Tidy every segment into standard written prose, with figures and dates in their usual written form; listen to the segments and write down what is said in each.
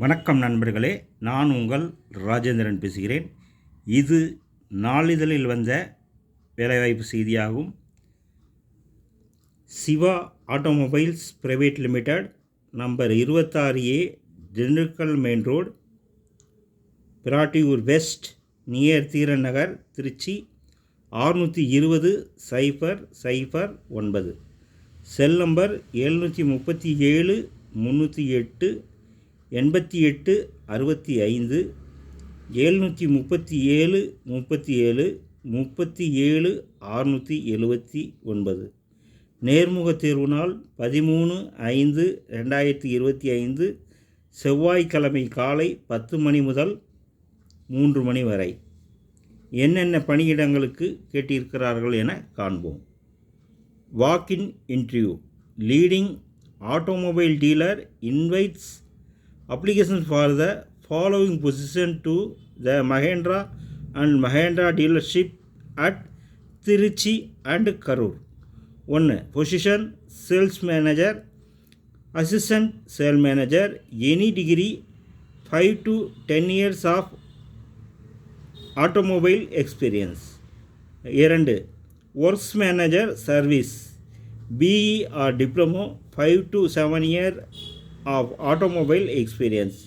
வணக்கம் நண்பர்களே, நான் உங்கள் ராஜேந்திரன் பேசுகிறேன். இது நாளிதழில் வந்த வேலைவாய்ப்பு செய்தியாகும். Siva automobiles private limited, number 26A, Dindigul main road, Pirattiyur west, near Theeran Nagar, Trichy 620-009. Cell number 737 308 8865, 737 37 37 679. நேர்முக தேர்வு நாள் 13/5/2025, செவ்வாய்க்கிழமை காலை 10 மணி முதல் 3 மணி வரை. என்னென்ன பணியிடங்களுக்கு கேட்டிருக்கிறார்கள் என காண்போம். Walk in interview. Leading automobile dealer invites applications for the following position to the Mahindra and Mahindra dealership at Tiruchi and Karur. 1. Position sales manager, assistant sales manager, any degree, 5 to 10 years of automobile experience. 2. Works manager service, BE or diploma, 5 to 7 years of automobile experience.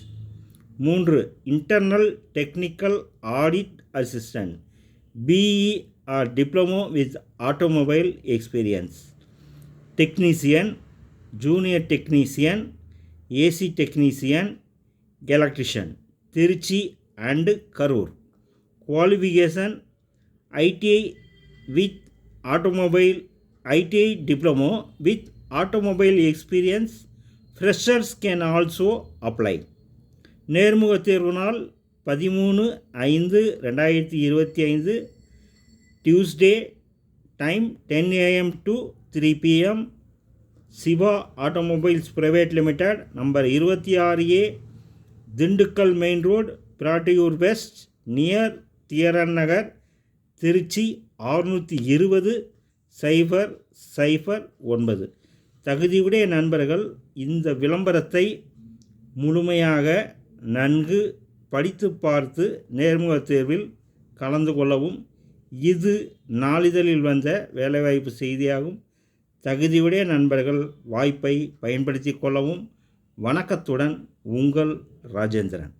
3. Internal technical audit assistant, BE or diploma with automobile experience. Technician, junior technician, AC technician, electrician, Tiruchi and Karur. Qualification: ITI with automobile, ITI diploma with automobile experience. Freshers can also apply. நேர்முக தேர்வு நாள் 13/5/2025, Tuesday. Time 10 AM to 3 PM. Siva automobiles private limited, number 26A, Dindigul main road, Pirattiyur west, near Theeran Nagar, Trichy 620-009. தகுதியுடைய நண்பர்கள் இந்த விளம்பரத்தை முழுமையாக நன்கு படித்து பார்த்து நேர்முக தேர்வில் கலந்து கொள்ளவும். இது நாளிதழில் வந்த வேலைவாய்ப்பு செய்தியாகும். தகுதியுடைய நண்பர்கள் வாய்ப்பை பயன்படுத்தி கொள்ளவும். வணக்கத்துடன் உங்கள் ராஜேந்திரன்.